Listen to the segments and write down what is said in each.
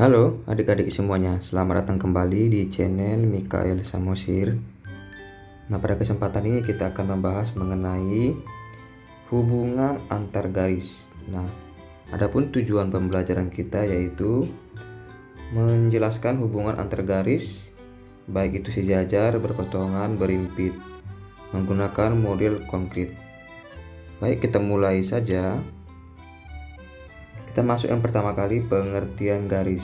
Halo adik-adik semuanya, selamat datang kembali di channel Mikael Samosir. Nah, pada kesempatan ini kita akan membahas mengenai hubungan antar garis. Nah, adapun tujuan pembelajaran kita yaitu menjelaskan hubungan antar garis, baik itu sejajar, berpotongan, berimpit, menggunakan model konkret. Baik, kita mulai saja. Kita masuk yang pertama kali, pengertian garis.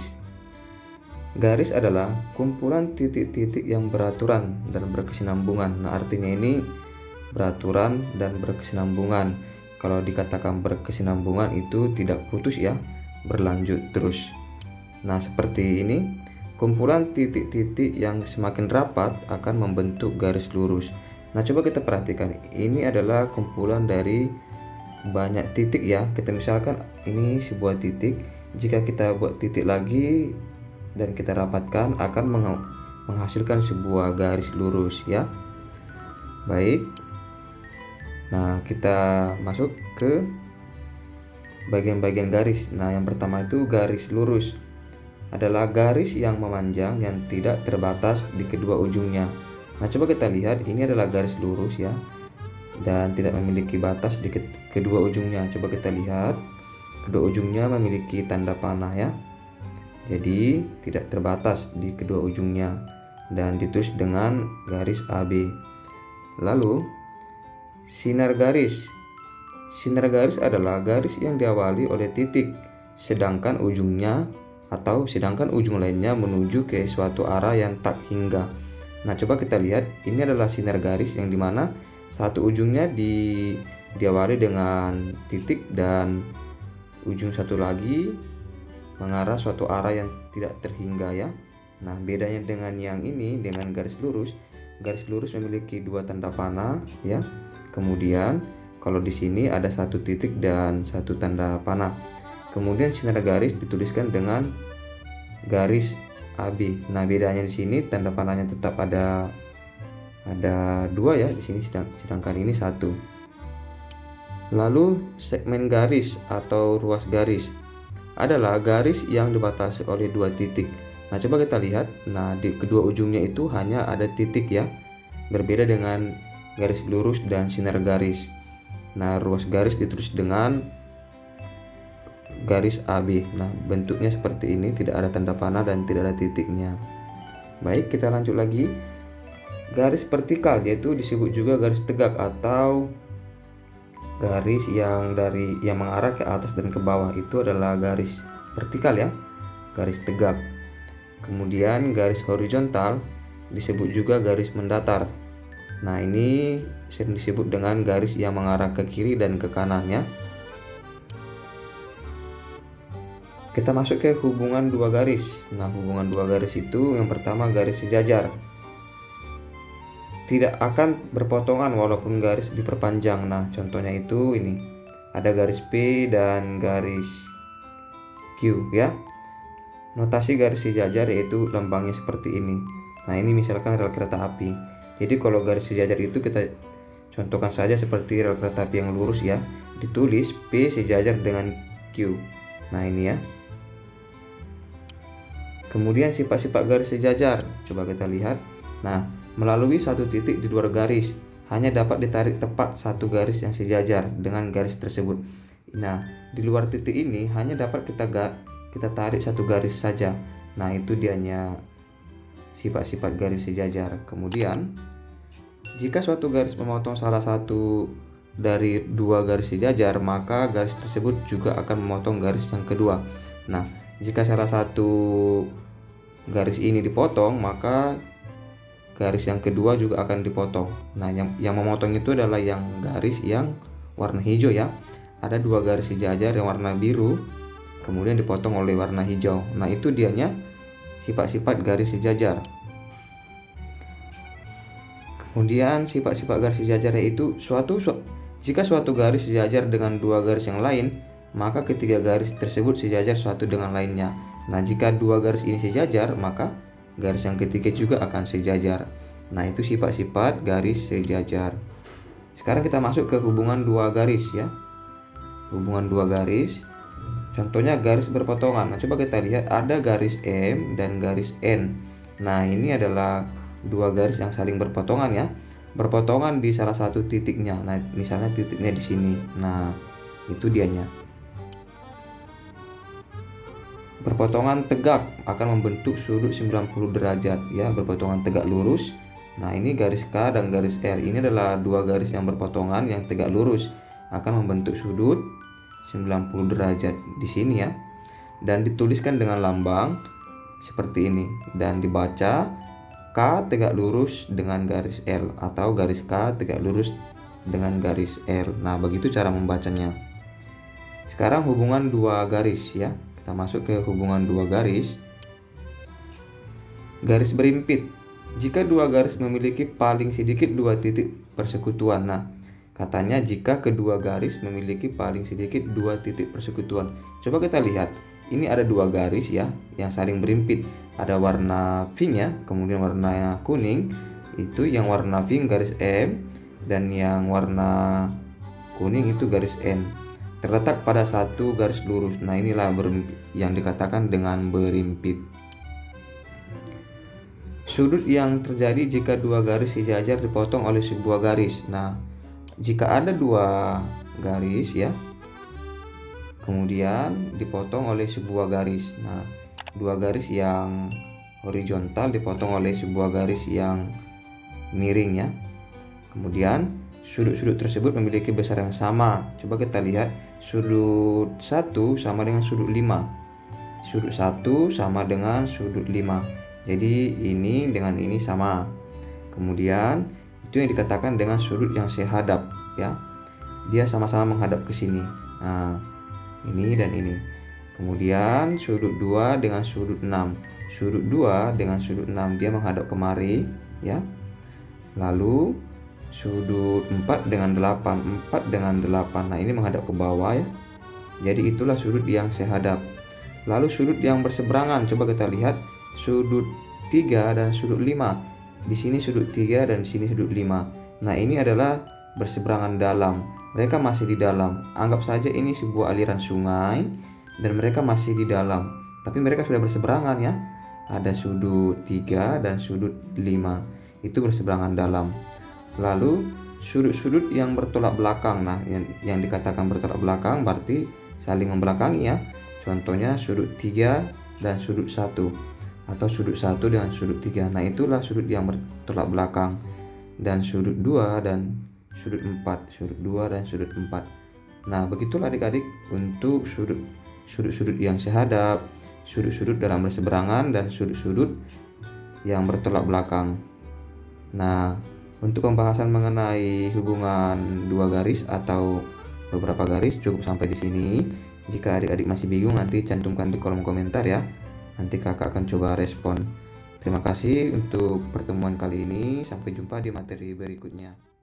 Garis adalah kumpulan titik-titik yang beraturan dan berkesinambungan. Nah, artinya ini beraturan dan berkesinambungan. Kalau dikatakan berkesinambungan itu tidak putus ya, berlanjut terus. Nah, seperti ini, kumpulan titik-titik yang semakin rapat akan membentuk garis lurus. Nah, coba kita perhatikan, ini adalah kumpulan dari banyak titik ya. Kita misalkan ini sebuah titik, jika kita buat titik lagi dan kita rapatkan akan menghasilkan sebuah garis lurus ya. Baik, nah kita masuk ke bagian-bagian garis. Nah, yang pertama itu garis lurus adalah garis yang memanjang yang tidak terbatas di kedua ujungnya. Nah, coba kita lihat, ini adalah garis lurus ya, dan tidak memiliki batas di kedua ujungnya. Coba kita lihat, kedua ujungnya memiliki tanda panah ya, jadi tidak terbatas di kedua ujungnya dan ditulis dengan garis AB. Lalu sinar garis. Sinar garis adalah garis yang diawali oleh titik sedangkan ujung lainnya menuju ke suatu arah yang tak hingga. Nah, coba kita lihat, ini adalah sinar garis yang dimana satu ujungnya diawali dengan titik dan ujung satu lagi mengarah suatu arah yang tidak terhingga ya. Nah, bedanya dengan yang ini, dengan garis lurus memiliki dua tanda panah ya. Kemudian kalau di sini ada satu titik dan satu tanda panah. Kemudian sinar garis dituliskan dengan garis AB. Nah, bedanya di sini tanda panahnya tetap ada dua ya di sini, sedangkan ini satu. Lalu segmen garis atau ruas garis adalah garis yang dibatasi oleh dua titik. Nah, coba kita lihat. Nah, di kedua ujungnya itu hanya ada titik ya, berbeda dengan garis lurus dan sinar garis. Nah, ruas garis ditulis dengan garis AB. Nah, bentuknya seperti ini, tidak ada tanda panah dan tidak ada titiknya. Baik, kita lanjut lagi. Garis vertikal yaitu disebut juga garis tegak atau garis yang mengarah ke atas dan ke bawah, itu adalah garis vertikal ya, garis tegak. Kemudian garis horizontal disebut juga garis mendatar. Nah, ini sering disebut dengan garis yang mengarah ke kiri dan ke kanan ya. Kita masuk ke hubungan dua garis. Nah, hubungan dua garis itu yang pertama garis sejajar. Tidak akan berpotongan walaupun garis diperpanjang. Nah, contohnya itu ini. Ada garis P dan garis Q ya. Notasi garis sejajar yaitu lambangnya seperti ini. Nah, ini misalkan rel kereta api. Jadi kalau garis sejajar itu kita contohkan saja seperti rel kereta api yang lurus ya. Ditulis P sejajar dengan Q. Nah, ini ya. Kemudian sifat-sifat garis sejajar. Coba kita lihat. Nah, melalui satu titik di luar garis, hanya dapat ditarik tepat satu garis yang sejajar dengan garis tersebut. Nah, di luar titik ini hanya dapat kita tarik satu garis saja. Nah, itu dianya sifat-sifat garis sejajar. Kemudian, jika suatu garis memotong salah satu dari dua garis sejajar, maka garis tersebut juga akan memotong garis yang kedua. Nah, jika salah satu garis ini dipotong, maka garis yang kedua juga akan dipotong. Nah, yang memotong itu adalah yang garis yang warna hijau ya. Ada dua garis sejajar yang warna biru, kemudian dipotong oleh warna hijau. Nah, itu dianya sifat-sifat garis sejajar. Kemudian sifat-sifat garis sejajar yaitu jika suatu garis sejajar dengan dua garis yang lain, maka ketiga garis tersebut sejajar suatu dengan lainnya. Nah, jika dua garis ini sejajar, maka garis yang ketiga juga akan sejajar. Nah, itu sifat-sifat garis sejajar. Sekarang kita masuk ke hubungan dua garis ya. Hubungan dua garis Contohnya garis berpotongan. Nah, coba kita lihat ada garis M dan garis N. Nah, ini adalah dua garis yang saling berpotongan ya. Berpotongan di salah satu titiknya. Nah, misalnya titiknya di sini. Nah, itu dianya. Berpotongan tegak akan membentuk sudut 90 derajat ya, berpotongan tegak lurus. Nah, ini garis K dan garis R. Ini adalah dua garis yang berpotongan yang tegak lurus akan membentuk sudut 90 derajat di sini ya. Dan dituliskan dengan lambang seperti ini dan dibaca K tegak lurus dengan garis L atau garis K tegak lurus dengan garis L. Nah, begitu cara membacanya. Sekarang hubungan dua garis ya. Kita masuk ke hubungan dua garis. Garis berimpit. Jika dua garis memiliki paling sedikit dua titik persekutuan. Nah, katanya jika kedua garis memiliki paling sedikit dua titik persekutuan. Coba kita lihat. Ini ada dua garis ya yang saling berimpit. Ada warna pink ya, kemudian warna kuning. Itu yang warna pink garis M dan yang warna kuning itu garis N. Terletak pada satu garis lurus. Nah, inilah yang dikatakan dengan berimpit. Sudut yang terjadi jika dua garis sejajar dipotong oleh sebuah garis. Nah, jika ada dua garis ya, kemudian dipotong oleh sebuah garis. Nah, dua garis yang horizontal dipotong oleh sebuah garis yang miring ya. Kemudian sudut-sudut tersebut memiliki besar yang sama. Coba kita lihat, sudut 1 sama dengan sudut 5. Sudut 1 sama dengan sudut 5. Jadi ini dengan ini sama. Kemudian itu yang dikatakan dengan sudut yang sehadap ya. Dia sama-sama menghadap ke sini. Nah, ini dan ini. Kemudian sudut 2 dengan sudut 6. Sudut 2 dengan sudut 6 dia menghadap kemari ya. Lalu sudut 4 dengan 8. 4 dengan 8. Nah, ini menghadap ke bawah ya. Jadi itulah sudut yang sehadap. Lalu sudut yang berseberangan. Coba kita lihat sudut 3 dan sudut 5. Di sini sudut 3 dan di sini sudut 5. Nah, ini adalah berseberangan dalam. Mereka masih di dalam. Anggap saja ini sebuah aliran sungai dan mereka masih di dalam. Tapi mereka sudah berseberangan ya. Ada sudut 3 dan sudut 5. Itu berseberangan dalam. Lalu sudut-sudut yang bertolak belakang. Nah, yang dikatakan bertolak belakang berarti saling membelakangi ya. Contohnya sudut 3 dan sudut 1 atau sudut 1 dengan sudut 3. Nah, itulah sudut yang bertolak belakang. Dan sudut 2 dan sudut 4, sudut 2 dan sudut 4. Nah, begitulah adik-adik untuk sudut-sudut yang sehadap, sudut-sudut dalam berseberangan dan sudut-sudut yang bertolak belakang. Nah, untuk pembahasan mengenai hubungan dua garis atau beberapa garis cukup sampai di sini. Jika adik-adik masih bingung, nanti cantumkan di kolom komentar ya. Nanti kakak akan coba respon. Terima kasih untuk pertemuan kali ini. Sampai jumpa di materi berikutnya.